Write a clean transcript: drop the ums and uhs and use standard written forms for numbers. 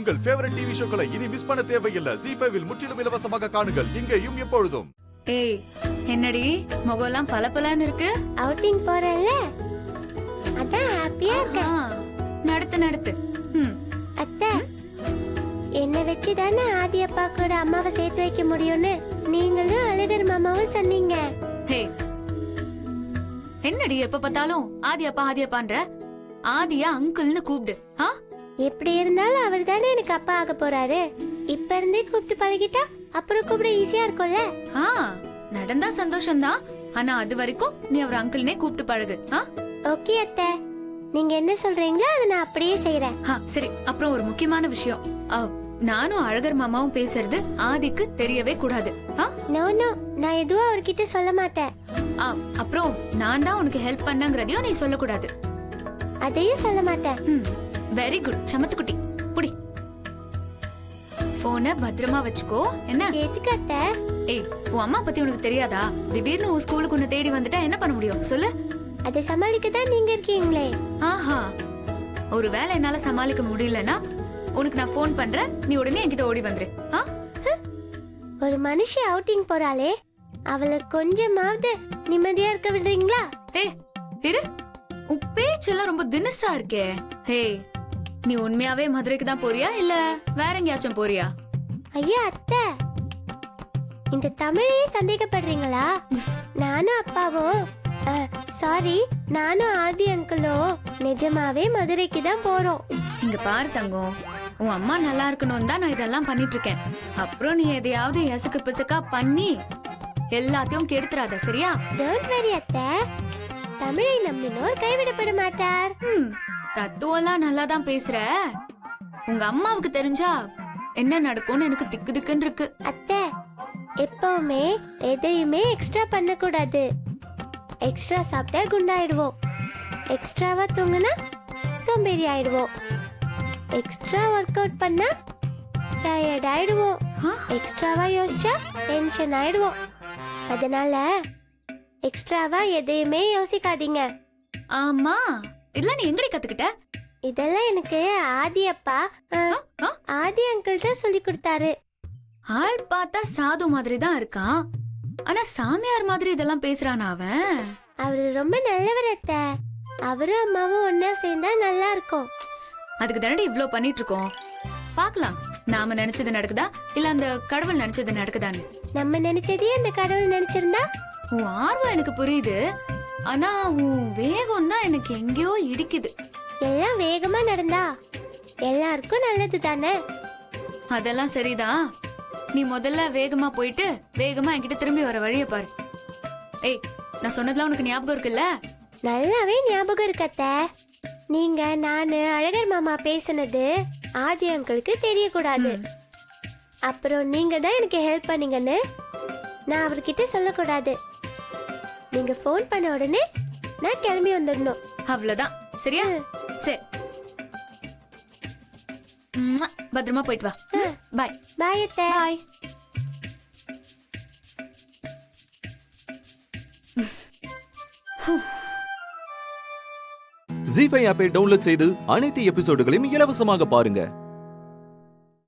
உங்கள் favourite TV ஷோக்களை இனி miss பண்ண தேவையில்லை. ஜீ5 இல் முற்றிலும் இலவசமாக காணுங்கள். இங்கேயும் எப்பொழுதும். ஏய் என்னடி முகம்லாம் பளபளன்னு இருக்கு? அவுட்டிங் போறேன்ல, அதான் ஹாப்பியா இருக்கேன். நடத்து. அத்தை, என்ன வச்சு தானே ஆதி அப்பா கூட அம்மாவை சேர்த்து வைக்க முடியும்னு நீங்களும் அழகர் மாமாவும் சொன்னீங்க. ஹே என்னடி எப்ப பார்த்தாலும் ஆதி அப்பான்ற? ஆதியா அங்கிள்னு கூப்பிடு. எப்படி இருந்தாலும் அவர் தானே எனக்கு அப்பா ஆக போறாரு. இப்ப இருந்தே கூப்பிட்டு பழகிட்டா அப்புறம் கூப்பிட ஈஸியா இருக்கும்ல. நடந்தா சந்தோஷம்தான். ஆனா அது வரைக்கும் நீ அவர் அங்கிள்னே கூப்பிட்டு பழகு. ஓகே அத்தை, நீங்க என்ன சொல்றீங்களோ அதை நான் அப்படியே செய்யறேன். சரி, அப்புறம் ஒரு முக்கியமான விஷயம். நானும் அழகர் மாமாவும் பேசுறது ஆதிக்கு தெரியவே கூடாது. நோ நோ, நான் எதுவும் அவர்கிட்ட சொல்ல மாட்டேன். அப்புறம் நான் தான் உனக்கு ஹெல்ப் பண்ணங்கறதையும் நீ சொல்லக்கூடாது. அதையும் சொல்ல மாட்டேன். வெரி குட் சமத்துக்குட்டி. புடி போனை பத்திரமா வச்சுக்கோ. என்ன எதுக்கு அத்தை? ஏய், உன் அம்மா பத்தி உனக்கு தெரியாதா? திடீர்னு உன் ஸ்கூலுக்கு உன்னை தேடி வந்துட்டா என்ன பண்ண முடியும் சொல்லு? அதை சமாளிக்க தான் நீங்க இருக்கீங்களே. ஆஹா, ஒரு வேளை என்னால சமாளிக்க முடியலன்னா உனக்கு நான் போன் பண்றேன், நீ உடனே என்கிட்ட ஓடி வந்துரு. ஒரு மனுஷி அவுட்டிங் போறாளே, அவளை கொஞ்சமாவது நிம்மதியா இருக்க விடுறீங்களா? ஏய் இரு, உன் பேச்செல்லாம் ரொம்ப தினசா இருக்கே. ஹே, நீ உண்மையாவே மதுரைக்கு தான் போறியா இல்ல வேற எங்கேயாச்சும் போறியா? ஐயா அத்தை, இந்த தமிழையே சந்தேகப்படுறீங்களா? நானும் அப்பாவும் சாரி, நானும் ஆதி அங்கிளும் நிஜமாவே மதுரைக்கு தான் போறோம். இங்க பாரு தங்கம், உன் அம்மா நல்லா இருக்கணும் தான் நான் இதெல்லாம் பண்ணிட்டு இருக்கேன். அப்புறம் நீ எதையாவது எசக்கு பிசக்கா பண்ணி எல்லாத்தையும் கெடுத்துறாத, சரியா? டோன்ட் வரி அத்தை, தமிழை நம்பினோர் கைவிடப்பட மாட்டார். தத்துவம்லாம் நல்லா தான் பேசுற. உங்க அம்மாவுக்கு தெரிஞ்சா என்ன நடக்கும்னு எனக்கு திக்கு திக்குன்னு இருக்கு. அத்தை, எப்பவுமே எதையுமே எக்ஸ்ட்ரா பண்ண கூடாது. எக்ஸ்ட்ரா சாப்பிட்டா குண்டாயிடுவோம், எக்ஸ்ட்ராவா தூங்குனா சோம்பேறி ஆயிடுவோம், எக்ஸ்ட்ரா ஒர்க் அவுட் பண்ணா டயர்ட் ஆயிடுவோம், எக்ஸ்ட்ராவா யோசிச்சா டென்ஷன் ஆயிடுவோம். அதனால எக்ஸ்ட்ராவா எதையுமே யோசிக்காதீங்க. ஆமா, இதெல்லாம் நீ எங்கடி கத்துக்கிட்ட? இதெல்லாம் எனக்கு ஆதி அப்பா ஆதி அங்கிள் தான் சொல்லி கொடுத்தாரு. ஆள் பார்த்தா சாது மாதிரி தான் இருக்கான், ஆனா சாமியார் மாதிரி இதெல்லாம் பேசுறானா அவன்? அவரு ரொம்ப நல்லவர் அத்தை. அவரும் அம்மாவும் ஒன்னா சேர்ந்தா நல்லா இருக்கும். அதுக்கு தானடி இவ்ளோ பண்ணிட்டு இருக்கோம். பாக்கலாம், நாம நினைச்சது நடக்குதா இல்ல அந்த கடவுள் நினைச்சது நடக்குதான்னு. நம்ம நினைச்சதே அந்த கடவுள் நினைச்சிருந்தா? உன் ஆர்வம் எனக்கு புரியுது, ஆனா உன் வேகம் தான் எனக்கு எங்கேயோ இடிக்குது. எல்லாம் வேகமா நடந்தா எல்லாருக்கும் நல்லது தானே. அதெல்லாம் சரிதான். நீ முதல்ல வேகமா போயிட்டு வேகமா என்கிட்ட திரும்பி வர வழிய பாரு. ஏய், நான் சொன்னதுலாம் உனக்கு ஞாபகம் இருக்குல்ல? நல்லாவே ஞாபகம் இருக்கு அத்தை. நீங்க நானு அழகர் மாமா பேசுனது ஆதி அங்கிளுக்கு தெரியக்கூடாது. அப்புறம் நீங்க தான் எனக்கு ஹெல்ப் பண்ணீங்கன்னு நான் அவர்கிட்ட சொல்லக்கூடாது. நீங்க போன் பண்ண உடனே நான் கிளம்பி வந்துடணும். அவ்வளவுதான், சரியா? சரி, பத்திரமா போயிட்டு வா. பாய். பாய் அத்தை. பாய். ஜீ5 ஆப்பை டவுன்லோட் செய்து அனைத்து எபிசோடுகளையும் இலவசமாக பாருங்க.